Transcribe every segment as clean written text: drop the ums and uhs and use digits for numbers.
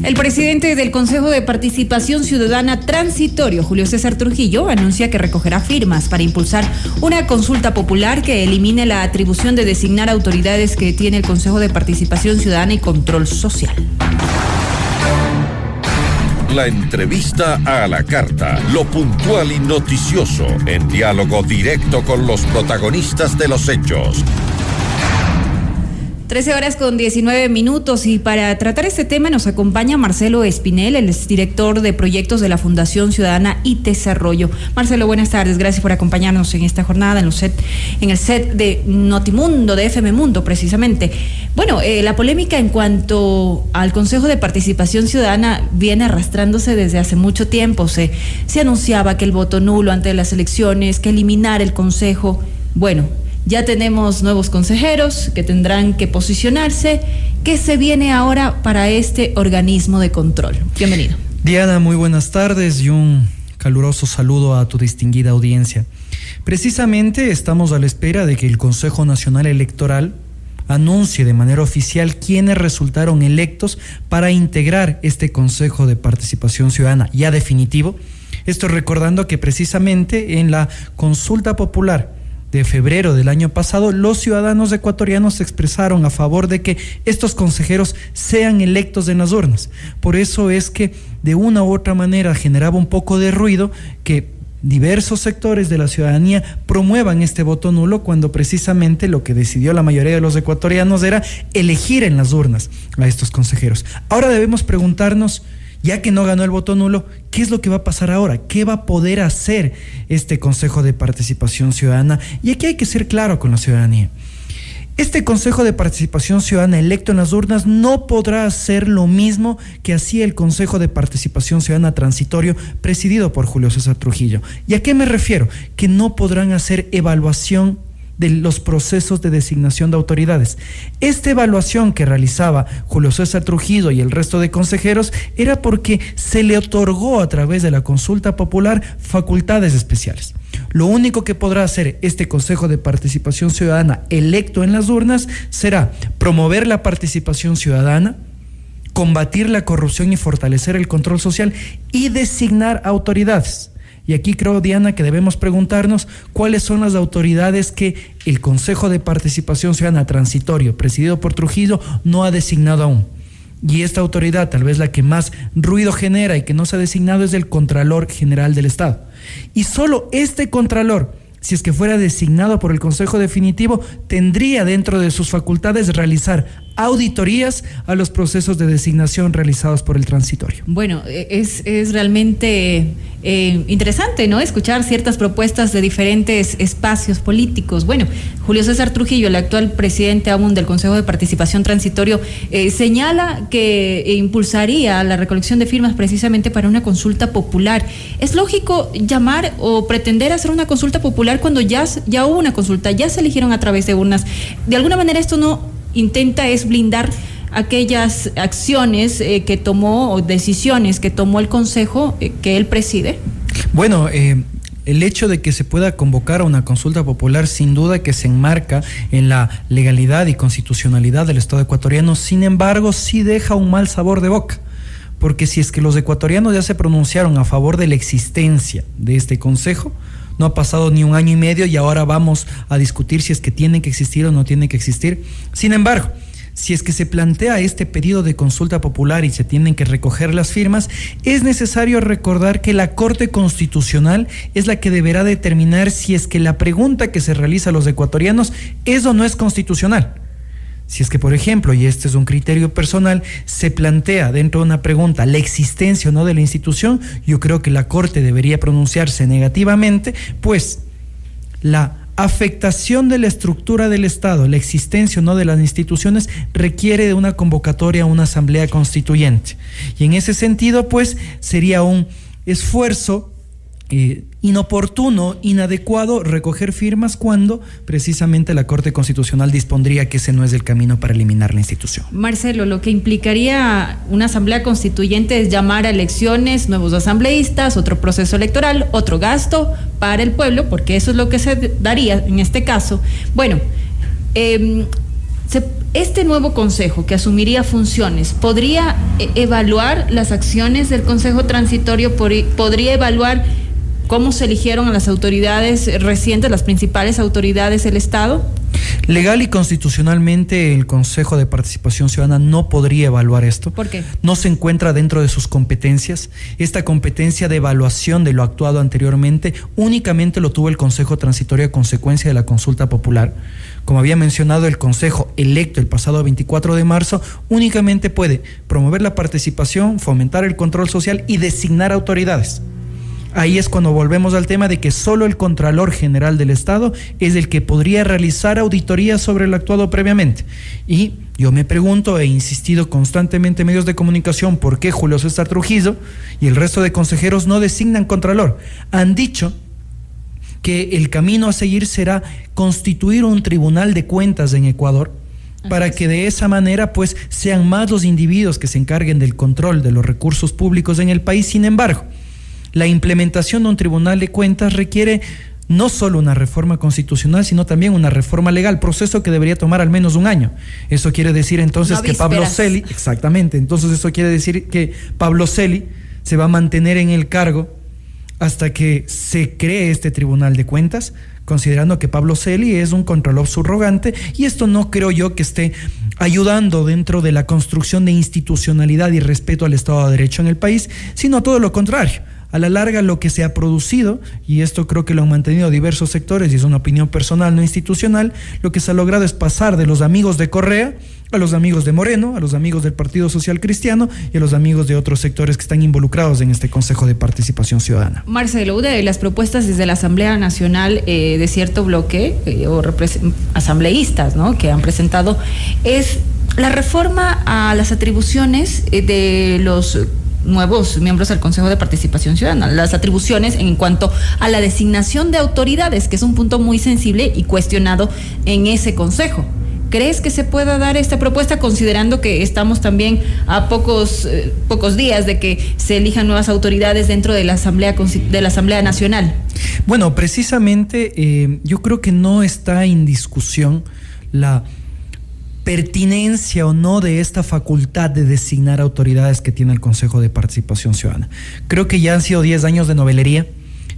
El presidente del Consejo de Participación Ciudadana Transitorio, Julio César Trujillo, anuncia que recogerá firmas para impulsar una consulta popular que elimine la atribución de designar autoridades que tiene el Consejo de Participación Ciudadana y Control Social. La entrevista a la carta, lo puntual y noticioso, en diálogo directo con los protagonistas de los hechos. 13:19 y para tratar este tema nos acompaña Marcelo Espinel, el exdirector de proyectos de la Fundación Ciudadana y Desarrollo. Marcelo, buenas tardes, gracias por acompañarnos en esta jornada en el set de Notimundo, de FM Mundo precisamente. Bueno, la polémica en cuanto al Consejo de Participación Ciudadana viene arrastrándose desde hace mucho tiempo. Se anunciaba que el voto nulo ante las elecciones, que eliminar el Consejo. Bueno, ya tenemos nuevos consejeros que tendrán que posicionarse. ¿Qué se viene ahora para este organismo de control? Bienvenido. Diana, muy buenas tardes y un caluroso saludo a tu distinguida audiencia. Precisamente estamos a la espera de que el Consejo Nacional Electoral anuncie de manera oficial quiénes resultaron electos para integrar este Consejo de Participación Ciudadana ya definitivo. Esto recordando que precisamente en la consulta popular de febrero del año pasado, los ciudadanos ecuatorianos se expresaron a favor de que estos consejeros sean electos en las urnas. Por eso es que de una u otra manera generaba un poco de ruido que diversos sectores de la ciudadanía promuevan este voto nulo cuando precisamente lo que decidió la mayoría de los ecuatorianos era elegir en las urnas a estos consejeros. Ahora debemos preguntarnos, ya que no ganó el voto nulo, ¿qué es lo que va a pasar ahora? ¿Qué va a poder hacer este Consejo de Participación Ciudadana? Y aquí hay que ser claro con la ciudadanía. Este Consejo de Participación Ciudadana electo en las urnas no podrá hacer lo mismo que hacía el Consejo de Participación Ciudadana Transitorio presidido por Julio César Trujillo. ¿Y a qué me refiero? Que no podrán hacer evaluación de los procesos de designación de autoridades. Esta evaluación que realizaba Julio César Trujillo y el resto de consejeros era porque se le otorgó a través de la consulta popular facultades especiales. Lo único que podrá hacer este Consejo de Participación Ciudadana electo en las urnas será promover la participación ciudadana, combatir la corrupción y fortalecer el control social y designar autoridades. Y aquí creo, Diana, que debemos preguntarnos cuáles son las autoridades que el Consejo de Participación Ciudadana Transitorio, presidido por Trujillo, no ha designado aún. Y esta autoridad, tal vez la que más ruido genera y que no se ha designado, es el Contralor General del Estado. Y solo este Contralor, si es que fuera designado por el Consejo Definitivo, tendría dentro de sus facultades realizar auditorías a los procesos de designación realizados por el transitorio. Bueno, es realmente interesante, ¿no? Escuchar ciertas propuestas de diferentes espacios políticos. Bueno, Julio César Trujillo, el actual presidente aún del Consejo de Participación Transitorio, señala que impulsaría la recolección de firmas precisamente para una consulta popular. ¿Es lógico llamar o pretender hacer una consulta popular cuando ya hubo una consulta, ya se eligieron a través de urnas? De alguna manera esto no intenta es blindar aquellas acciones que tomó o decisiones que tomó el Consejo que él preside. Bueno, el hecho de que se pueda convocar a una consulta popular sin duda que se enmarca en la legalidad y constitucionalidad del Estado ecuatoriano. Sin embargo, sí deja un mal sabor de boca, porque si es que los ecuatorianos ya se pronunciaron a favor de la existencia de este Consejo, no ha pasado ni un año y medio y ahora vamos a discutir si es que tienen que existir o no tienen que existir. Sin embargo, si es que se plantea este pedido de consulta popular y se tienen que recoger las firmas, es necesario recordar que la Corte Constitucional es la que deberá determinar si es que la pregunta que se realiza a los ecuatorianos es o no es constitucional. Si es que, por ejemplo, y este es un criterio personal, se plantea dentro de una pregunta la existencia o no de la institución, yo creo que la Corte debería pronunciarse negativamente, pues la afectación de la estructura del Estado, la existencia o no de las instituciones, requiere de una convocatoria a una asamblea constituyente. Y en ese sentido, pues, sería un esfuerzo inoportuno, inadecuado recoger firmas cuando precisamente la Corte Constitucional dispondría que ese no es el camino para eliminar la institución. Marcelo, lo que implicaría una asamblea constituyente es llamar a elecciones, nuevos asambleístas, otro proceso electoral, otro gasto para el pueblo, porque eso es lo que se daría en este caso. Bueno, Este nuevo consejo que asumiría funciones, ¿podría evaluar las acciones del consejo transitorio? ¿Podría evaluar cómo se eligieron a las autoridades recientes, las principales autoridades del Estado? Legal y constitucionalmente el Consejo de Participación Ciudadana no podría evaluar esto. ¿Por qué? No se encuentra dentro de sus competencias. Esta competencia de evaluación de lo actuado anteriormente únicamente lo tuvo el Consejo Transitorio a consecuencia de la consulta popular. Como había mencionado, el Consejo electo el pasado 24 de marzo únicamente puede promover la participación, fomentar el control social y designar autoridades. Ahí es cuando volvemos al tema de que solo el Contralor General del Estado es el que podría realizar auditorías sobre lo actuado previamente. Y yo me pregunto, he insistido constantemente en medios de comunicación, ¿por qué Julio César Trujillo y el resto de consejeros no designan Contralor? Han dicho que el camino a seguir será constituir un tribunal de cuentas en Ecuador, para que de esa manera pues sean más los individuos que se encarguen del control de los recursos públicos en el país. Sin embargo, la implementación de un tribunal de cuentas requiere no solo una reforma constitucional, sino también una reforma legal, proceso que debería tomar al menos un año. Eso quiere decir entonces que Pablo Celi, exactamente, entonces eso quiere decir que Pablo Celi se va a mantener en el cargo hasta que se cree este tribunal de cuentas, considerando que Pablo Celi es un contralor subrogante, y esto no creo yo que esté ayudando dentro de la construcción de institucionalidad y respeto al Estado de Derecho en el país, sino todo lo contrario. A la larga, lo que se ha producido, y esto creo que lo han mantenido diversos sectores y es una opinión personal, no institucional, lo que se ha logrado es pasar de los amigos de Correa a los amigos de Moreno, a los amigos del Partido Social Cristiano y a los amigos de otros sectores que están involucrados en este Consejo de Participación Ciudadana. Marcelo, una de las propuestas desde la Asamblea Nacional de cierto bloque o asambleístas, ¿no?, que han presentado es la reforma a las atribuciones de los nuevos miembros del Consejo de Participación Ciudadana, las atribuciones en cuanto a la designación de autoridades, que es un punto muy sensible y cuestionado en ese consejo. ¿Crees que se pueda dar esta propuesta, considerando que estamos también a pocos días de que se elijan nuevas autoridades dentro de la Asamblea Nacional? Bueno, precisamente yo creo que no está en discusión la pertinencia o no de esta facultad de designar autoridades que tiene el Consejo de Participación Ciudadana. Creo que ya han sido 10 años de novelería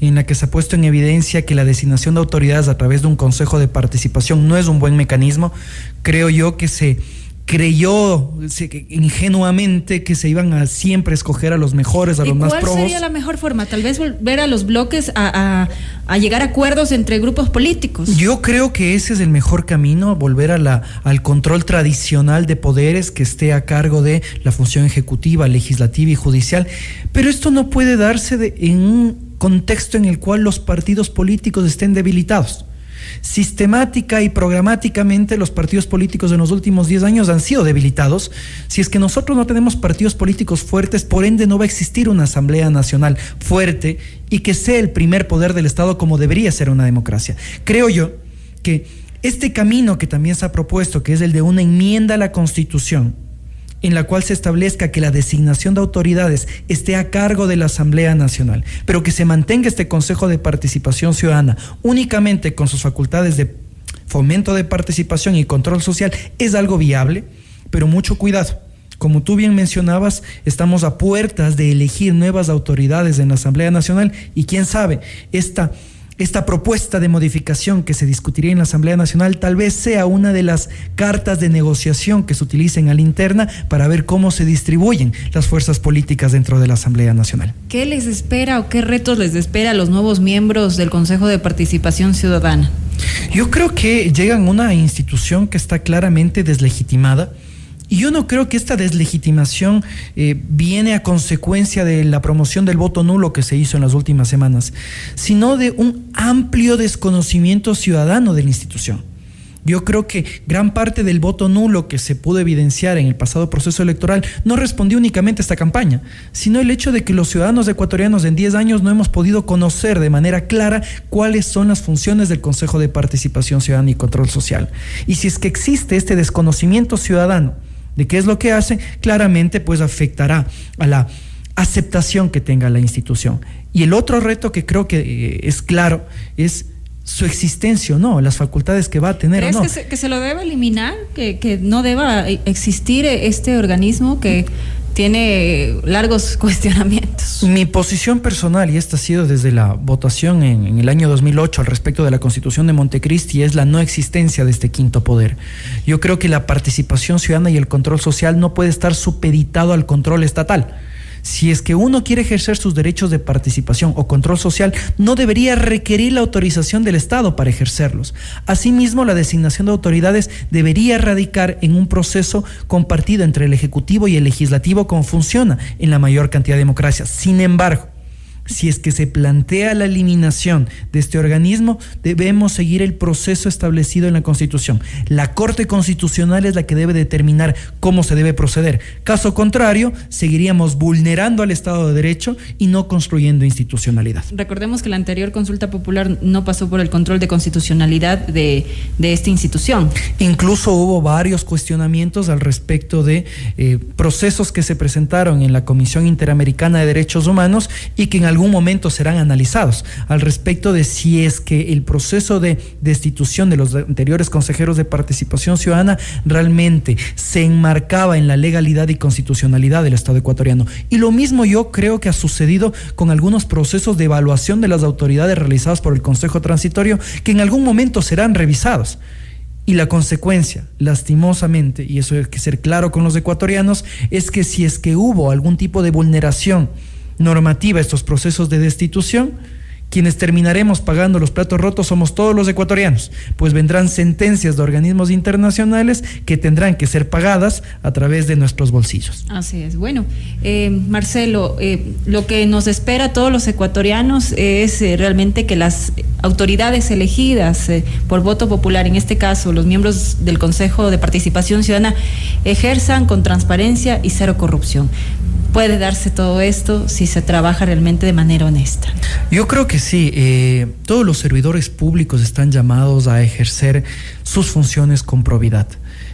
en la que se ha puesto en evidencia que la designación de autoridades a través de un Consejo de Participación no es un buen mecanismo. Creo yo que se creyó ingenuamente que se iban a siempre escoger a los mejores, a los más probos. ¿Cuál sería la mejor forma? Tal vez volver a los bloques a llegar a acuerdos entre grupos políticos. Yo creo que ese es el mejor camino, volver al control tradicional de poderes que esté a cargo de la función ejecutiva, legislativa y judicial. Pero esto no puede darse en un contexto en el cual los partidos políticos estén debilitados. Sistemática y programáticamente los partidos políticos en los últimos 10 años han sido debilitados. Si es que nosotros no tenemos partidos políticos fuertes, por ende no va a existir una Asamblea Nacional fuerte y que sea el primer poder del Estado como debería ser una democracia. Creo yo que este camino que también se ha propuesto, que es el de una enmienda a la Constitución, en la cual se establezca que la designación de autoridades esté a cargo de la Asamblea Nacional, pero que se mantenga este Consejo de Participación Ciudadana únicamente con sus facultades de fomento de participación y control social, es algo viable, pero mucho cuidado. Como tú bien mencionabas, estamos a puertas de elegir nuevas autoridades en la Asamblea Nacional y quién sabe, esta propuesta de modificación que se discutiría en la Asamblea Nacional tal vez sea una de las cartas de negociación que se utilicen a la interna para ver cómo se distribuyen las fuerzas políticas dentro de la Asamblea Nacional. ¿Qué les espera o qué retos les espera a los nuevos miembros del Consejo de Participación Ciudadana? Yo creo que llegan a una institución que está claramente deslegitimada. Y yo no creo que esta deslegitimación viene a consecuencia de la promoción del voto nulo que se hizo en las últimas semanas, sino de un amplio desconocimiento ciudadano de la institución. Yo creo que gran parte del voto nulo que se pudo evidenciar en el pasado proceso electoral no respondió únicamente a esta campaña, sino el hecho de que los ciudadanos ecuatorianos en 10 años no hemos podido conocer de manera clara cuáles son las funciones del Consejo de Participación Ciudadana y Control Social. Y si es que existe este desconocimiento ciudadano de qué es lo que hace, claramente pues afectará a la aceptación que tenga la institución. Y el otro reto que creo que es claro es su existencia o no, las facultades que va a tener o no. ¿Crees que se lo debe eliminar? ¿Que no deba existir este organismo que tiene largos cuestionamientos? Mi posición personal, y esta ha sido desde la votación en el año 2008 al respecto de la Constitución de Montecristi, es la no existencia de este quinto poder. Yo creo que la participación ciudadana y el control social no puede estar supeditado al control estatal. Si es que uno quiere ejercer sus derechos de participación o control social, no debería requerir la autorización del Estado para ejercerlos. Asimismo, la designación de autoridades debería radicar en un proceso compartido entre el Ejecutivo y el Legislativo, como funciona en la mayor cantidad de democracias. Sin embargo, si es que se plantea la eliminación de este organismo, debemos seguir el proceso establecido en la Constitución. La Corte Constitucional es la que debe determinar cómo se debe proceder. Caso contrario, seguiríamos vulnerando al Estado de Derecho y no construyendo institucionalidad. Recordemos que la anterior consulta popular no pasó por el control de constitucionalidad de esta institución. Incluso hubo varios cuestionamientos al respecto de procesos que se presentaron en la Comisión Interamericana de Derechos Humanos y que en algún momento serán analizados al respecto de si es que el proceso de destitución de los anteriores consejeros de participación ciudadana realmente se enmarcaba en la legalidad y constitucionalidad del Estado ecuatoriano. Y lo mismo yo creo que ha sucedido con algunos procesos de evaluación de las autoridades realizados por el Consejo Transitorio, que en algún momento serán revisados. Y la consecuencia, lastimosamente, y eso hay que ser claro con los ecuatorianos, es que si es que hubo algún tipo de vulneración normativa estos procesos de destitución, quienes terminaremos pagando los platos rotos somos todos los ecuatorianos, pues vendrán sentencias de organismos internacionales que tendrán que ser pagadas a través de nuestros bolsillos. Así es. Bueno, Marcelo, lo que nos espera a todos los ecuatorianos es realmente que las autoridades elegidas por voto popular, en este caso los miembros del Consejo de Participación Ciudadana, ejerzan con transparencia y cero corrupción. ¿Puede darse todo esto si se trabaja realmente de manera honesta? Yo creo que sí. Todos los servidores públicos están llamados a ejercer sus funciones con probidad.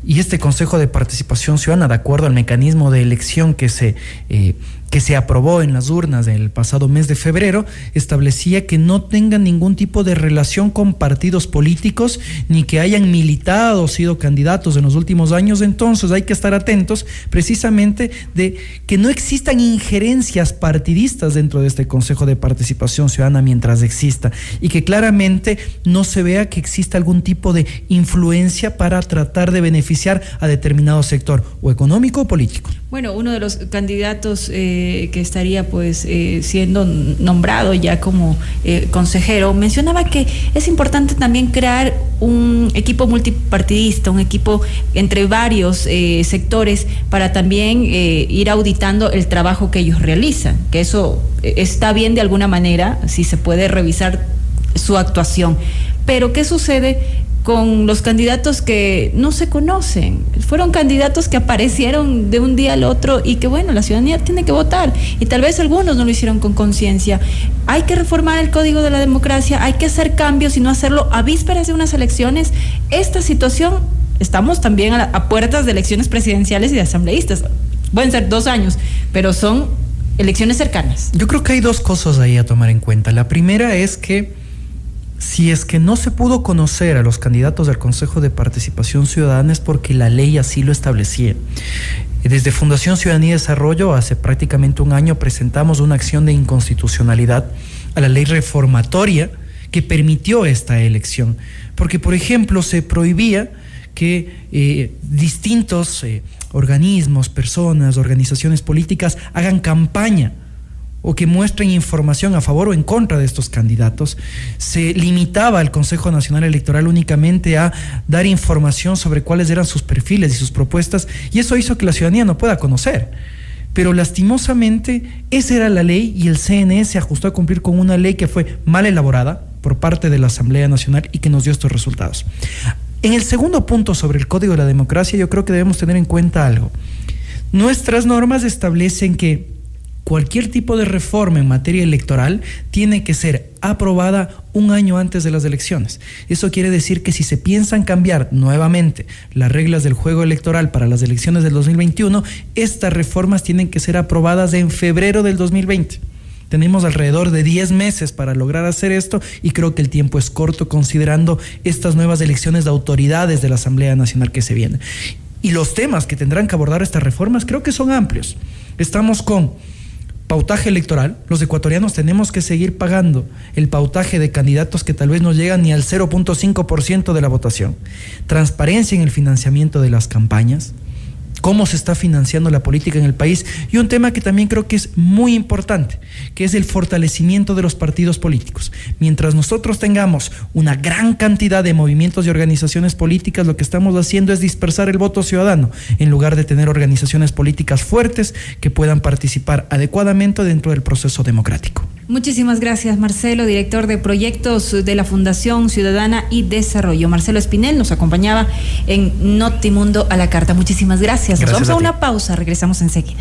Y este Consejo de Participación Ciudadana, de acuerdo al mecanismo de elección que se aprobó en las urnas el pasado mes de febrero, establecía que no tengan ningún tipo de relación con partidos políticos, ni que hayan militado o sido candidatos en los últimos años. Entonces hay que estar atentos precisamente de que no existan injerencias partidistas dentro de este Consejo de Participación Ciudadana mientras exista, y que claramente no se vea que exista algún tipo de influencia para tratar de beneficiar a determinado sector, o económico o político. Bueno, uno de los candidatos que estaría siendo nombrado ya como consejero mencionaba que es importante también crear un equipo multipartidista, un equipo entre varios sectores para también ir auditando el trabajo que ellos realizan, que eso está bien de alguna manera, si se puede revisar su actuación. Pero ¿qué sucede con los candidatos que no se conocen? Fueron candidatos que aparecieron de un día al otro y que, bueno, la ciudadanía tiene que votar, y tal vez algunos no lo hicieron con conciencia. Hay que reformar el Código de la Democracia, hay que hacer cambios y no hacerlo a vísperas de unas elecciones. Esta situación, estamos también a puertas de elecciones presidenciales y de asambleístas. Pueden ser 2 años, pero son elecciones cercanas. Yo creo que hay 2 cosas ahí a tomar en cuenta. La primera es que si es que no se pudo conocer a los candidatos del Consejo de Participación Ciudadana es porque la ley así lo establecía. Desde Fundación Ciudadanía y Desarrollo, hace prácticamente un año, presentamos una acción de inconstitucionalidad a la ley reformatoria que permitió esta elección. Porque, por ejemplo, se prohibía que distintos organismos, personas, organizaciones políticas hagan campaña o que muestren información a favor o en contra de estos candidatos. Se limitaba al Consejo Nacional Electoral únicamente a dar información sobre cuáles eran sus perfiles y sus propuestas, y eso hizo que la ciudadanía no pueda conocer. Pero lastimosamente esa era la ley, y el CNE se ajustó a cumplir con una ley que fue mal elaborada por parte de la Asamblea Nacional y que nos dio estos resultados. En el segundo punto, sobre el Código de la Democracia, yo creo que debemos tener en cuenta algo. Nuestras normas establecen que cualquier tipo de reforma en materia electoral tiene que ser aprobada un año antes de las elecciones. Eso quiere decir que si se piensan cambiar nuevamente las reglas del juego electoral para las elecciones del 2021, estas reformas tienen que ser aprobadas en febrero del 2020. Tenemos alrededor de 10 meses para lograr hacer esto y creo que el tiempo es corto considerando estas nuevas elecciones de autoridades de la Asamblea Nacional que se vienen. Y los temas que tendrán que abordar estas reformas creo que son amplios. Estamos con pautaje electoral. Los ecuatorianos tenemos que seguir pagando el pautaje de candidatos que tal vez no llegan ni al 0.5% de la votación. Transparencia en el financiamiento de las campañas. Cómo se está financiando la política en el país, y un tema que también creo que es muy importante, que es el fortalecimiento de los partidos políticos. Mientras nosotros tengamos una gran cantidad de movimientos y organizaciones políticas, lo que estamos haciendo es dispersar el voto ciudadano, en lugar de tener organizaciones políticas fuertes que puedan participar adecuadamente dentro del proceso democrático. Muchísimas gracias, Marcelo, director de proyectos de la Fundación Ciudadana y Desarrollo. Marcelo Espinel nos acompañaba en Notimundo a la Carta. Muchísimas gracias. Nos vamos a una pausa, regresamos enseguida.